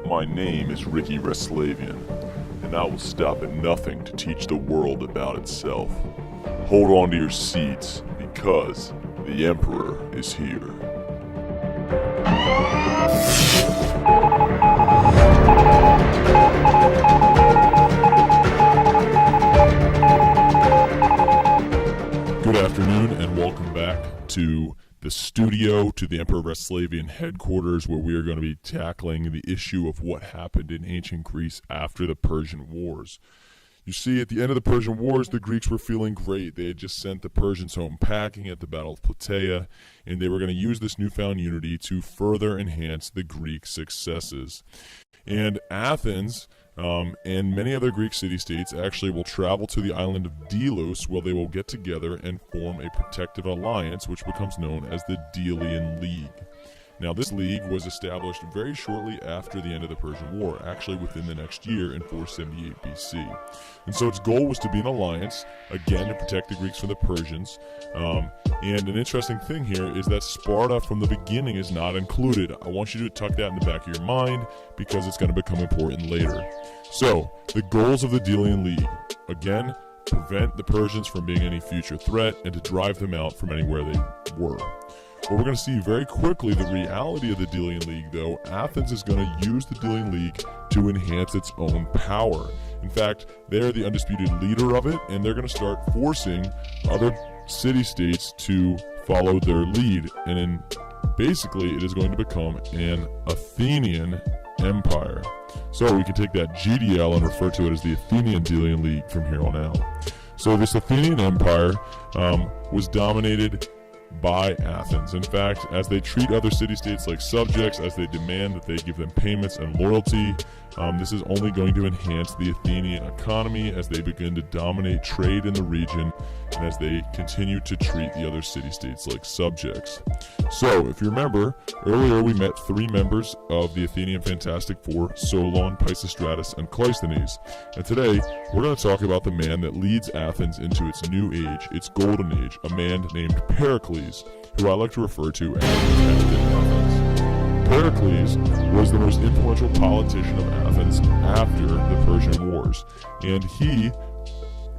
My name is Ricky Resslavian, and I will stop at nothing to teach the world about itself. Hold on to your seats, because the Emperor is here. Good afternoon, and welcome back to the studio, to the Emperor Resslavian headquarters, where we are going to be tackling the issue of what happened in ancient Greece after the Persian Wars. You see, at the end of the Persian Wars, the Greeks were feeling great. They had just sent the Persians home packing at the Battle of Plataea, and they were going to use this newfound unity to further enhance the Greek successes. And Athens and many other Greek city-states actually will travel to the island of Delos, where they will get together and form a protective alliance, which becomes known as the Delian League. Now, this league was established very shortly after the end of the Persian War, actually within the next year in 478 BC. And so its goal was to be an alliance, again, to protect the Greeks from the Persians. And an interesting thing here is that Sparta from the beginning is not included. I want you to tuck that in the back of your mind because it's going to become important later. So, the goals of the Delian League, again, prevent the Persians from being any future threat and to drive them out from anywhere they were. What we're going to see very quickly, the reality of the Delian League, though, Athens is going to use the Delian League to enhance its own power. In fact, they're the undisputed leader of it, and they're going to start forcing other city-states to follow their lead. And then, basically, it is going to become an Athenian empire. So we can take that GDL and refer to it as the Athenian Delian League from here on out. So this Athenian empire was dominated by Athens. In fact, as they treat other city-states like subjects, as they demand that they give them payments and loyalty, this is only going to enhance the Athenian economy as they begin to dominate trade in the region and as they continue to treat the other city-states like subjects. So, if you remember, earlier we met three members of the Athenian Fantastic Four: Solon, Pisistratus, and Cleisthenes. And today, we're going to talk about the man that leads Athens into its new age, its golden age, a man named Pericles, who I like to refer to as the Athens. Pericles was the most influential politician of Athens after the Persian Wars, and he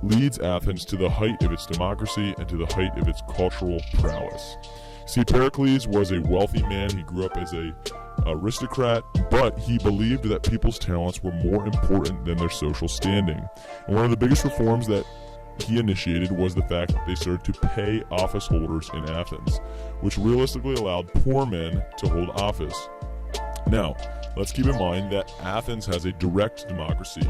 leads Athens to the height of its democracy and to the height of its cultural prowess. See, Pericles was a wealthy man. He grew up as an aristocrat, but he believed that people's talents were more important than their social standing. And one of the biggest reforms that he initiated was the fact that they started to pay office holders in Athens, which realistically allowed poor men to hold office. Now, let's keep in mind that Athens has a direct democracy.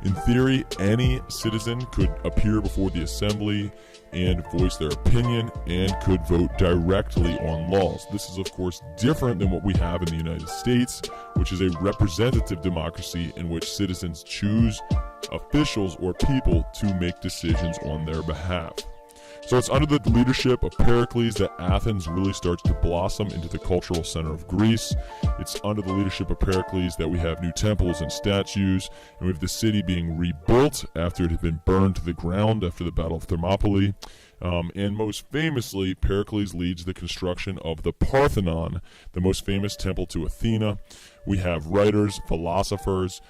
In theory, any citizen could appear before the assembly and voice their opinion and could vote directly on laws. This is, of course, different than what we have in the United States, which is a representative democracy in which citizens choose officials or people to make decisions on their behalf. So it's under the leadership of Pericles that Athens really starts to blossom into the cultural center of Greece. It's under the leadership of Pericles that we have new temples and statues, and we have the city being rebuilt after it had been burned to the ground after the Battle of Thermopylae. And most famously, Pericles leads the construction of the Parthenon, the most famous temple to Athena. We have writers, philosophers,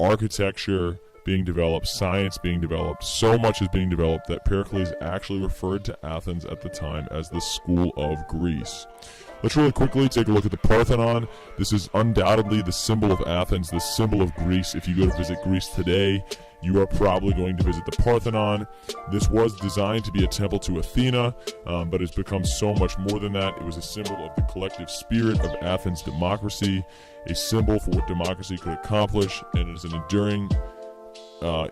architecture being developed, science being developed. So much is being developed that Pericles actually referred to Athens at the time as the School of Greece. Let's really quickly take a look at the Parthenon. This is undoubtedly the symbol of Athens, the symbol of Greece. If you go to visit Greece today, you are probably going to visit the Parthenon. This was designed to be a temple to Athena, but it's become so much more than that. It was a symbol of the collective spirit of Athens' democracy, a symbol for what democracy could accomplish, and it is an enduring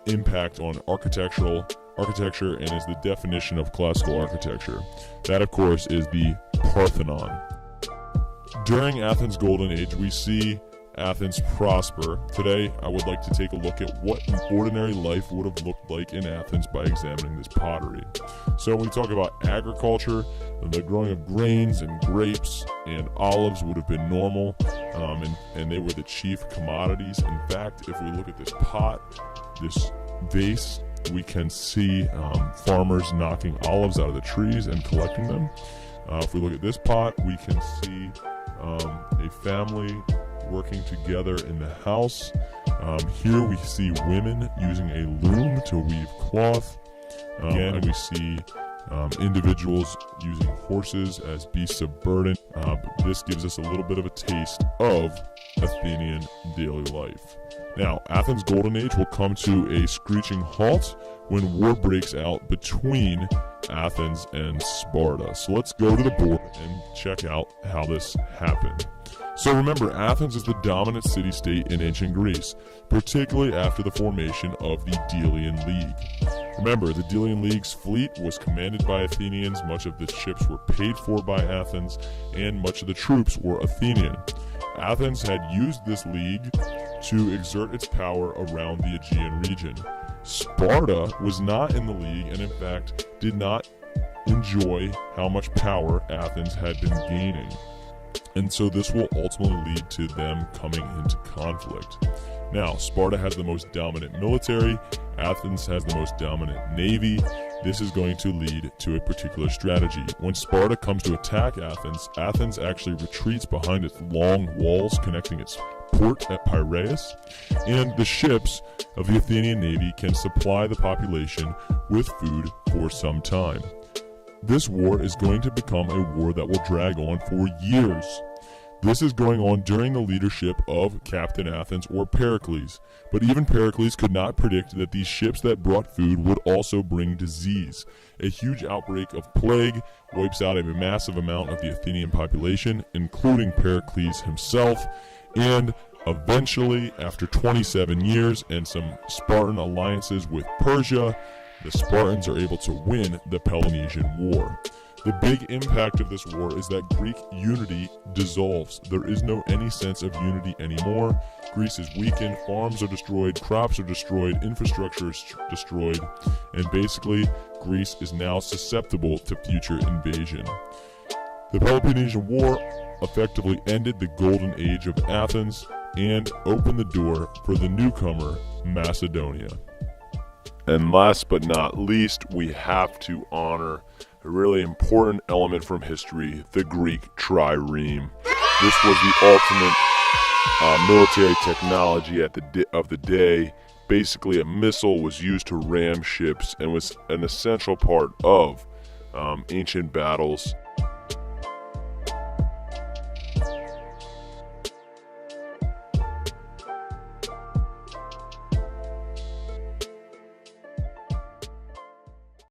impact on architecture and is the definition of classical architecture. That, of course, is the Parthenon. During Athens' golden age, we see Athens prosper. Today, I would like to take a look at what an ordinary life would have looked like in Athens by examining this pottery. So when we talk about agriculture, the growing of grains and grapes and olives would have been normal, and they were the chief commodities. In fact, if we look at this pot, this vase, we can see farmers knocking olives out of the trees and collecting them. If we look at this pot, we can see a family working together in the house. Here we see women using a loom to weave cloth. Again, we see individuals using horses as beasts of burden. This gives us a little bit of a taste of Athenian daily life. Now, Athens' Golden Age will come to a screeching halt when war breaks out between Athens and Sparta. So let's go to the board and check out how this happened. So remember, Athens is the dominant city-state in ancient Greece, particularly after the formation of the Delian League. Remember, the Delian League's fleet was commanded by Athenians, much of the ships were paid for by Athens, and much of the troops were Athenian. Athens had used this league to exert its power around the Aegean region. Sparta was not in the league and in fact did not enjoy how much power Athens had been gaining. And so this will ultimately lead to them coming into conflict. Now, Sparta has the most dominant military, Athens has the most dominant navy. This is going to lead to a particular strategy. When Sparta comes to attack Athens, Athens actually retreats behind its long walls connecting its port at Piraeus, and the ships of the Athenian navy can supply the population with food for some time. This war is going to become a war that will drag on for years. This is going on during the leadership of Captain Athens or Pericles, but even Pericles could not predict that these ships that brought food would also bring disease. A huge outbreak of plague wipes out a massive amount of the Athenian population, including Pericles himself, and eventually, after 27 years and some Spartan alliances with Persia, the Spartans are able to win the Polynesian War. The big impact of this war is that Greek unity dissolves. There is no any sense of unity anymore. Greece is weakened, farms are destroyed, crops are destroyed, infrastructure is destroyed, and basically Greece is now susceptible to future invasion. The Peloponnesian War effectively ended the Golden Age of Athens and opened the door for the newcomer, Macedonia. And last but not least, we have to honor a really important element from history, the Greek Trireme. This was the ultimate military technology of the day. Basically, a missile was used to ram ships and was an essential part of ancient battles.